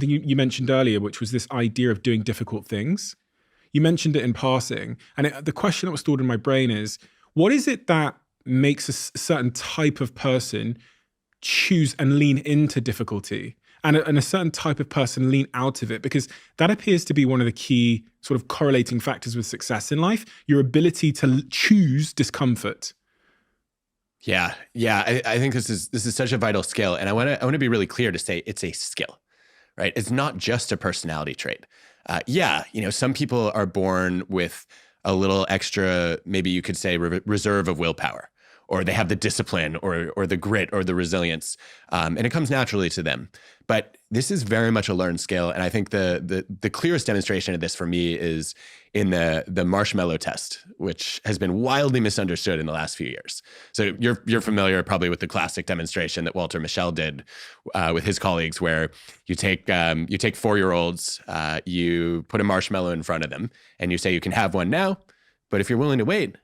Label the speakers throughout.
Speaker 1: thing you mentioned earlier, which was this idea of doing difficult things. You mentioned it in passing. And the question that was stored in my brain is, what is it that makes a certain type of person choose and lean into difficulty, and a certain type of person lean out of it? Because that appears to be one of the key sort of correlating factors with success in life, your ability to choose discomfort.
Speaker 2: Yeah. I think this is such a vital skill. And I want to be really clear to say it's a skill, right? It's not just a personality trait. Some people are born with a little extra, maybe you could say reserve of willpower, or they have the discipline or the grit or the resilience, and it comes naturally to them. But this is very much a learned skill. And I think the clearest demonstration of this for me is in the marshmallow test, which has been wildly misunderstood in the last few years. So you're familiar probably with the classic demonstration that Walter Mischel did with his colleagues, where you take 4-year-olds, you put a marshmallow in front of them, and you say you can have one now, but if you're willing to wait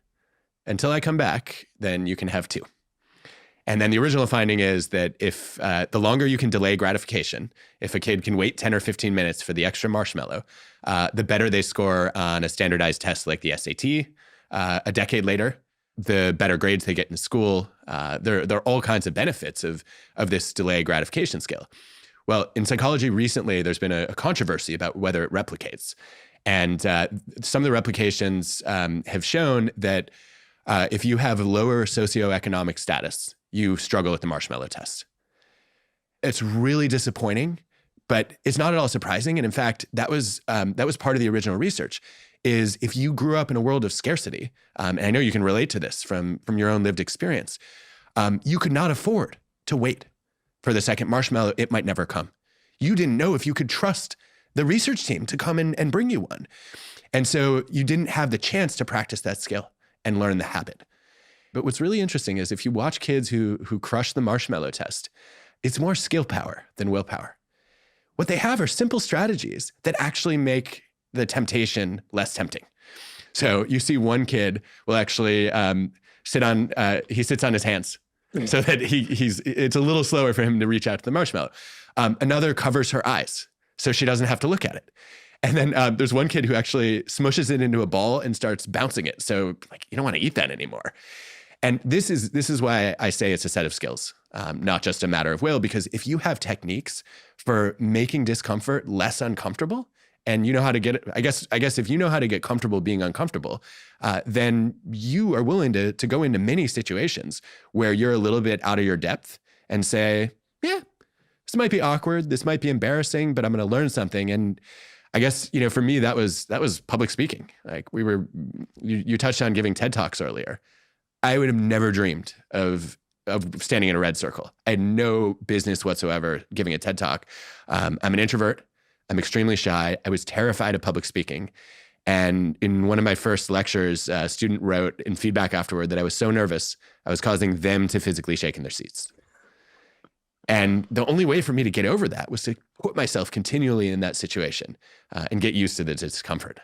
Speaker 2: until I come back, then you can have 2. And then the original finding is that if the longer you can delay gratification, if a kid can wait 10 or 15 minutes for the extra marshmallow, the better they score on a standardized test like the SAT. A decade later, the better grades they get in school. There are all kinds of benefits of this delay gratification skill. Well, in psychology recently, there's been a controversy about whether it replicates. And some of the replications have shown that if you have lower socioeconomic status, you struggle with the marshmallow test. It's really disappointing, but it's not at all surprising. And in fact, that was part of the original research, is if you grew up in a world of scarcity, and I know you can relate to this from your own lived experience, you could not afford to wait for the second marshmallow. It might never come. You didn't know if you could trust the research team to come in and bring you one. And so you didn't have the chance to practice that skill and learn the habit. But what's really interesting is if you watch kids who crush the marshmallow test, it's more skill power than willpower. What they have are simple strategies that actually make the temptation less tempting. So you see one kid will actually sits on his hands so that it's a little slower for him to reach out to the marshmallow. Another covers her eyes so she doesn't have to look at it. And then there's one kid who actually smushes it into a ball and starts bouncing it. So you don't want to eat that anymore. And this is why I say it's a set of skills, not just a matter of will, because if you have techniques for making discomfort less uncomfortable, and you know how to get it, I guess if you know how to get comfortable being uncomfortable, then you are willing to go into many situations where you're a little bit out of your depth and say, yeah, this might be awkward, this might be embarrassing, but I'm going to learn something. And I guess, for me, that was public speaking. Like you touched on giving TED Talks earlier. I would have never dreamed of standing in a red circle. I had no business whatsoever giving a TED Talk. I'm an introvert. I'm extremely shy. I was terrified of public speaking. And in one of my first lectures, a student wrote in feedback afterward that I was so nervous, I was causing them to physically shake in their seats. And the only way for me to get over that was to put myself continually in that situation and get used to the discomfort.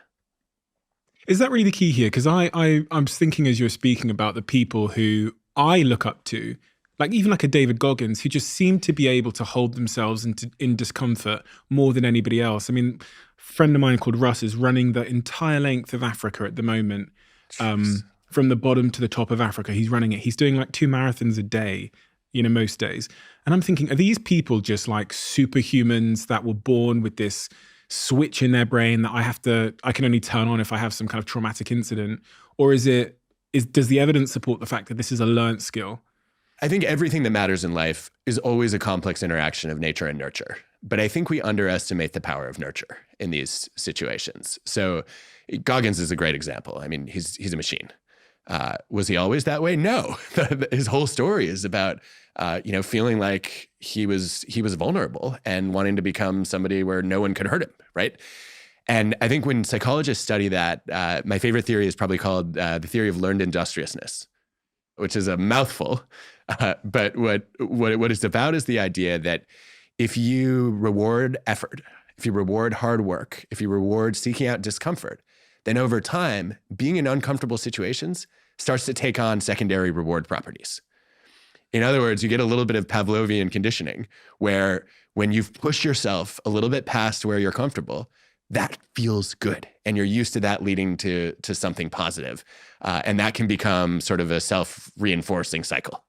Speaker 1: Is that really the key here? Because I'm thinking as you're speaking about the people who I look up to, like even like a David Goggins, who just seem to be able to hold themselves in discomfort more than anybody else. I mean, a friend of mine called Russ is running the entire length of Africa at the moment, from the bottom to the top of Africa. He's running it. He's doing like 2 marathons a day, most days. And I'm thinking, are these people just like superhumans that were born with this switch in their brain that I can only turn on if I have some kind of traumatic incident? Or does the evidence support the fact that this is a learned skill?
Speaker 2: I think everything that matters in life is always a complex interaction of nature and nurture. But I think we underestimate the power of nurture in these situations. So Goggins is a great example. I mean, he's a machine. Was he always that way? No. His whole story is about feeling like he was vulnerable and wanting to become somebody where no one could hurt him, right? And I think when psychologists study that, my favorite theory is probably called the theory of learned industriousness, which is a mouthful. But what it's about is the idea that if you reward effort, if you reward hard work, if you reward seeking out discomfort, then over time, being in uncomfortable situations starts to take on secondary reward properties. In other words, you get a little bit of Pavlovian conditioning where when you've pushed yourself a little bit past where you're comfortable, that feels good. And you're used to that leading to something positive. And that can become sort of a self-reinforcing cycle.